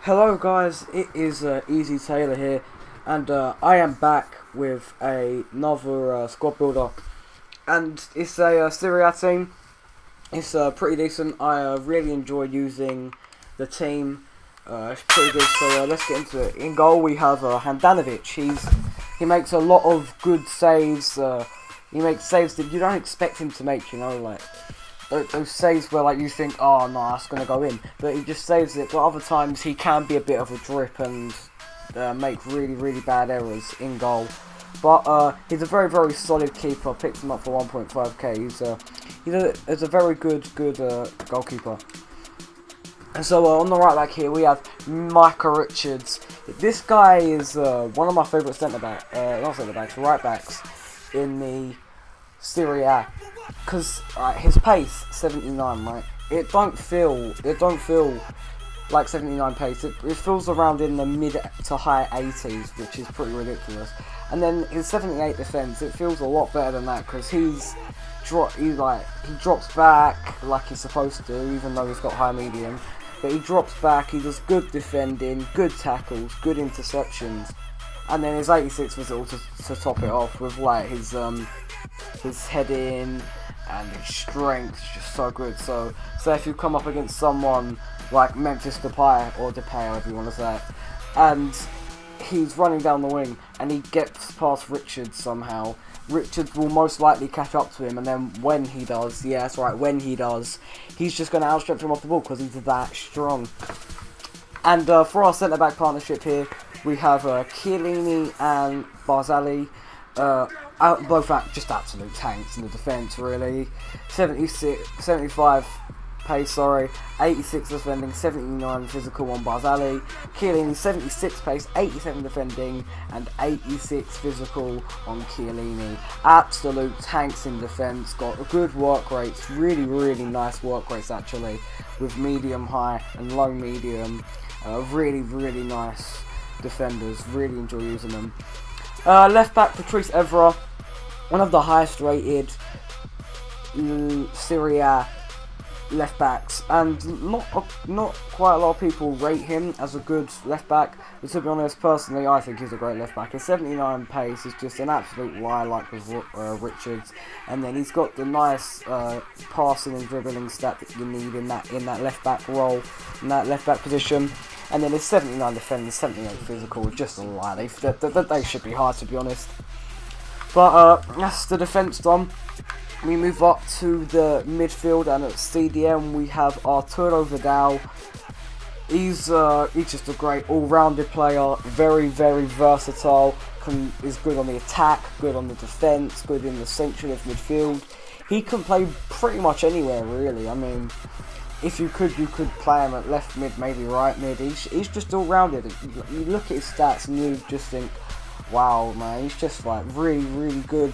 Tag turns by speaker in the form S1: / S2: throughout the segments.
S1: Hello guys, it is Easy Taylor here, and I am back with another squad builder, and it's a Serie A team. It's pretty decent. I really enjoy using the team. It's pretty good, so let's get into it. In goal we have Handanovic. He makes a lot of good saves. He makes saves that you don't expect him to make, like those saves where you think, oh no, that's gonna go in, but he just saves it. But other times he can be a bit of a drip and make really bad errors in goal. But he's a very solid keeper. Picked him up for 1.5k. He's a very good goalkeeper. And so on the right back here we have Micah Richards. This guy is one of my favourite right backs in the Serie A. Because his pace 79, right? It don't feel like 79 pace. It feels around in the mid to high 80s, which is pretty ridiculous. And then his 78 defense, it feels a lot better than that because he drops back like he's supposed to, even though he's got high medium. But he drops back. He does good defending, good tackles, good interceptions, and then his 86 was all to top it off with his heading and his strength is just so good. So if you come up against someone like Memphis Depay, or Depay, however you want to say it, and he's running down the wing and he gets past Richards somehow, Richards will most likely catch up to him, and then when he does, he's just going to outstrip him off the ball because he's that strong. And for our centre-back partnership here, we have Chiellini and Barzali. Both just absolute tanks in the defence, really. 75 pace, 86 defending, 79 physical on Barzali. Chiellini 76 pace, 87 defending, and 86 physical on Chiellini. Absolute tanks in defence. Got good work rates, really nice work rates actually, with medium high and low medium. Really nice defenders. Really enjoy using them. Left back Patrice Evra, one of the highest rated Serie A left backs, and not quite a lot of people rate him as a good left back. But to be honest, personally, I think he's a great left back. His 79 pace is just an absolute lie, like with Richards, and then he's got the nice passing and dribbling stat that you need in that left back role, in that left back position. And then his 79 defending, 78 physical, just a lie. They should be hard, to be honest. But that's the defence done. We move up to the midfield, and at CDM we have Arturo Vidal. He's just a great all-rounded player, very versatile. Is good on the attack, good on the defence, good in the central of midfield. He can play pretty much anywhere, really. I mean, if you could play him at left mid, maybe right mid. He's just all rounded. You look at his stats and you just think, wow, man, he's just really good,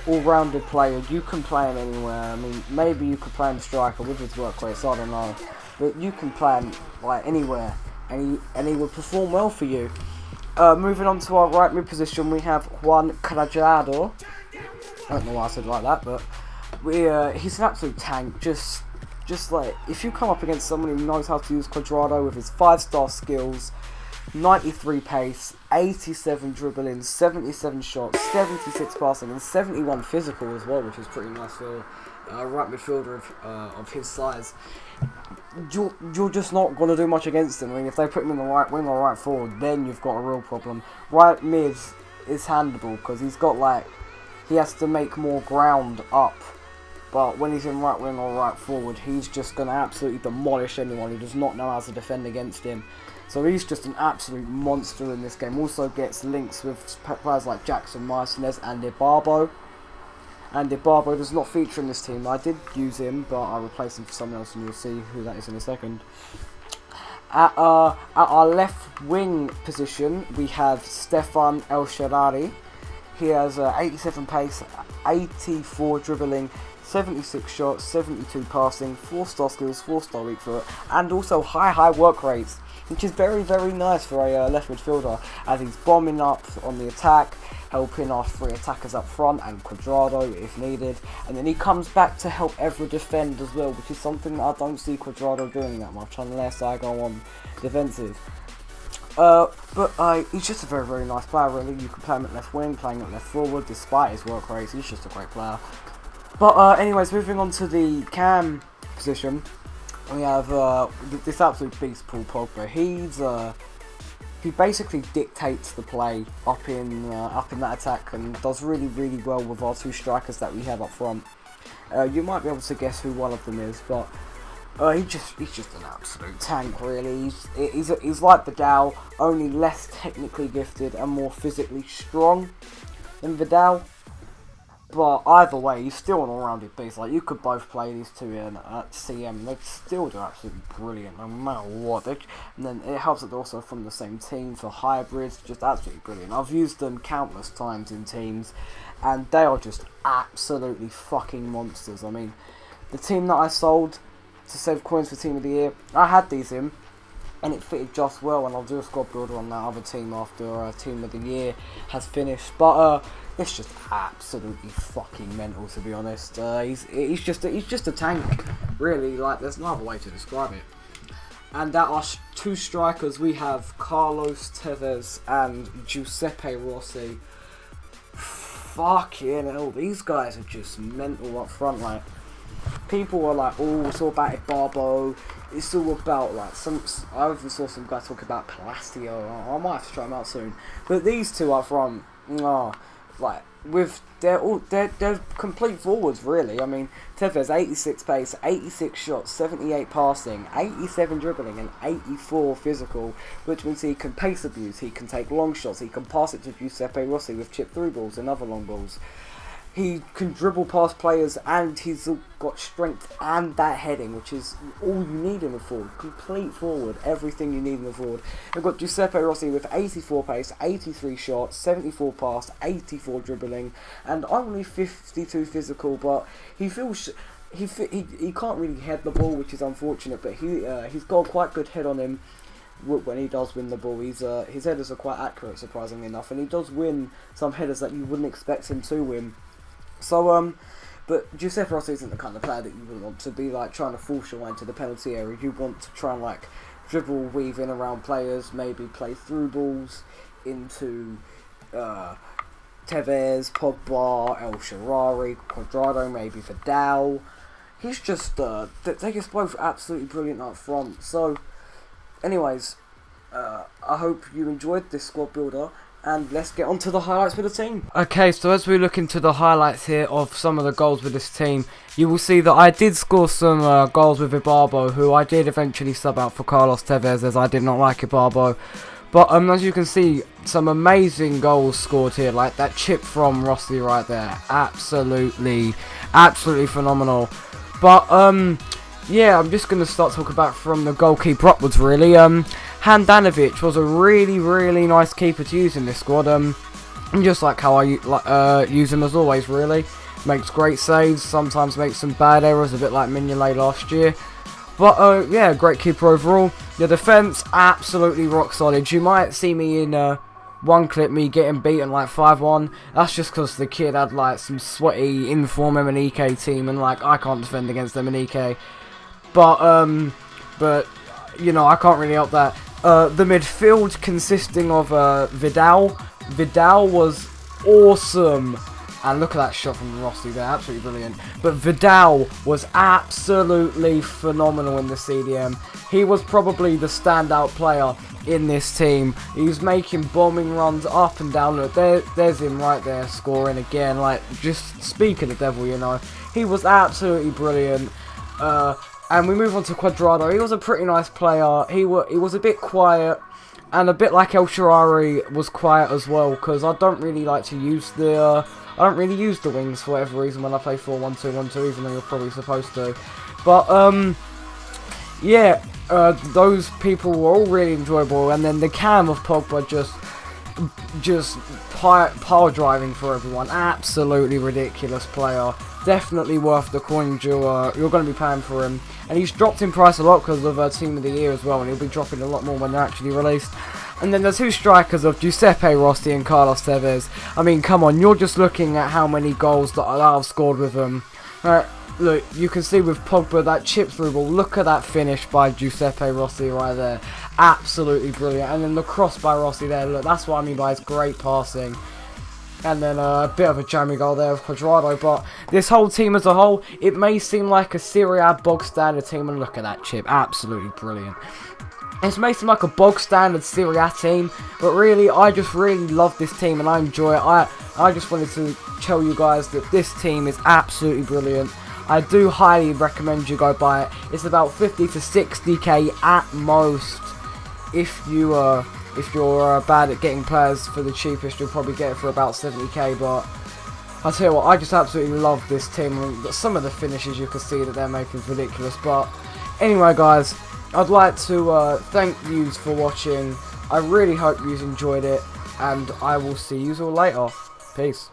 S1: all rounded player. You can play him anywhere. I mean, maybe you could play him striker with his work rates, I don't know, but you can play him anywhere, and he would perform well for you. Moving on to our right mid position, we have Juan Caragiado. I don't know why I said it like that, but he's an absolute tank. Just if you come up against someone who knows how to use Quadrado with his 5-star skills, 93 pace, 87 dribbling, 77 shots, 76 passing, and 71 physical as well, which is pretty nice for a right midfielder of his size. You're just not going to do much against him. I mean, if they put him in the right wing or right forward, then you've got a real problem. Right mid is handleable because he has to make more ground up. But when he's in right wing or right forward, he's just going to absolutely demolish anyone who does not know how to defend against him. So he's just an absolute monster in this game. Also gets links with players like Jackson Martinez and Ibarbo. And Ibarbo does not feature in this team. I did use him, but I replaced him for someone else, and you'll see who that is in a second. At our left wing position, we have Stefan El Shaddadi. He has 87 pace, 84 dribbling, 76 shots, 72 passing, 4-star skills, 4-star weak foot, and also high work rates, which is very nice for a left midfielder, as he's bombing up on the attack, helping our 3 attackers up front and Quadrado if needed, and then he comes back to help Evra defend as well, which is something that I don't see Quadrado doing that much unless I go on defensive. But he's just a very, very nice player, really. You can play him at left wing, playing at left forward, despite his work rates. He's just a great player. But anyways, moving on to the cam position, we have this absolute beast, Paul Pogba. He basically dictates the play up in that attack and does really, really well with our 2 strikers that we have up front. You might be able to guess who one of them is, but he's just an absolute tank, really. He's like Vidal, only less technically gifted and more physically strong than Vidal. But either way, he's still an all-rounded beast. Like, you could both play these 2 in at CM, they'd still do absolutely brilliant, no matter what. And then it helps that they're also from the same team for hybrids, just absolutely brilliant. I've used them countless times in teams, and they are just absolutely fucking monsters. I mean, the team that I sold to save coins for Team of the Year, I had these in, and it fitted just well, and I'll do a squad builder on that other team after Team of the Year has finished. But it's just absolutely fucking mental, to be honest. He's just a tank, really. Like, there's no other way to describe it. And at our 2 strikers, we have Carlos Tevez and Giuseppe Rossi. Fucking hell, these guys are just mental up front. Like, people are like, oh, it's all about Barbo. It's all about, like, I even saw some guy talk about Palacio. I might have to try them out soon. But these 2 up front, like, they're complete forwards, really. I mean, Tevez, 86 pace, 86 shots, 78 passing, 87 dribbling, and 84 physical, which means he can pace abuse, he can take long shots, he can pass it to Giuseppe Rossi with chip through balls and other long balls. He can dribble past players, and he's got strength and that heading, which is all you need in a forward. Complete forward, everything you need in a forward. We've got Giuseppe Rossi with 84 pace, 83 shots, 74 pass, 84 dribbling, and only 52 physical. But he feels he can't really head the ball, which is unfortunate. But he's got a quite good head on him when he does win the ball. His headers are quite accurate, surprisingly enough, and he does win some headers that you wouldn't expect him to win. So, but Giuseppe Rossi isn't the kind of player that you would want to be, like, trying to force your way into the penalty area. You want to try and, like, dribble, weave in around players, maybe play through balls into Tevez, Pogba, El Shaarawy, Quadrado, maybe Vidal. He's just, they just both absolutely brilliant up front. So, anyways, I hope you enjoyed this squad builder. And let's get on to the highlights for the team. Okay, so as we look into the highlights here of some of the goals with this team, you will see that I did score some goals with Ibarbo, who I did eventually sub out for Carlos Tevez, as I did not like Ibarbo. But as you can see, some amazing goals scored here, like that chip from Rossi right there. Absolutely phenomenal. But yeah, I'm just going to start talking about from the goalkeeper upwards, really. Handanovic was a really, really nice keeper to use in this squad. Just like how I use him as always, really. Makes great saves, sometimes makes some bad errors, a bit like Mignolet last year. But yeah, great keeper overall. The defence, absolutely rock solid. You might see me in one clip, me getting beaten like 5-1. That's just because the kid had like some sweaty inform M&EK team, and like I can't defend against M&EK. But you know, I can't really help that. The midfield consisting of Vidal. Vidal was awesome. And look at that shot from Rossi there, absolutely brilliant. But Vidal was absolutely phenomenal in the CDM. He was probably the standout player in this team. He was making bombing runs up and down. Look, there's him right there scoring again. Like, just speak of the devil, you know. He was absolutely brilliant. And we move on to Quadrado. He was a pretty nice player. He was a bit quiet, and a bit like El Shaarawy was quiet as well, because I don't really like to use the wings for whatever reason when I play 4-1-2-1-2, even though you're probably supposed to. But yeah, those people were all really enjoyable, and then the cam of Pogba just pile driving for everyone. Absolutely ridiculous player. definitely worth the coins you're going to be paying for him. And he's dropped in price a lot because of Team of the Year as well, and he'll be dropping a lot more when they're actually released. And then the two strikers of Giuseppe Rossi and Carlos Tevez. I mean, come on, you're just looking at how many goals that I've scored with them. Look, you can see with Pogba, that chip through ball. Look at that finish by Giuseppe Rossi right there. Absolutely brilliant. And then the cross by Rossi there. Look, that's what I mean by his great passing. And then a bit of a jammy goal there of Quadrado. But this whole team as a whole, it may seem like a Serie A bog standard team. And look at that chip. Absolutely brilliant. It may seem like a bog standard Serie A team, but really, I just really love this team and I enjoy it. I just wanted to tell you guys that this team is absolutely brilliant. I do highly recommend you go buy it. It's about 50 to 60k at most. If you're bad at getting players for the cheapest, you'll probably get it for about 70k. But I tell you what, I just absolutely love this team. Some of the finishes you can see that they're making is ridiculous. But anyway, guys, I'd like to thank you for watching. I really hope you enjoyed it, and I will see you all later. Peace.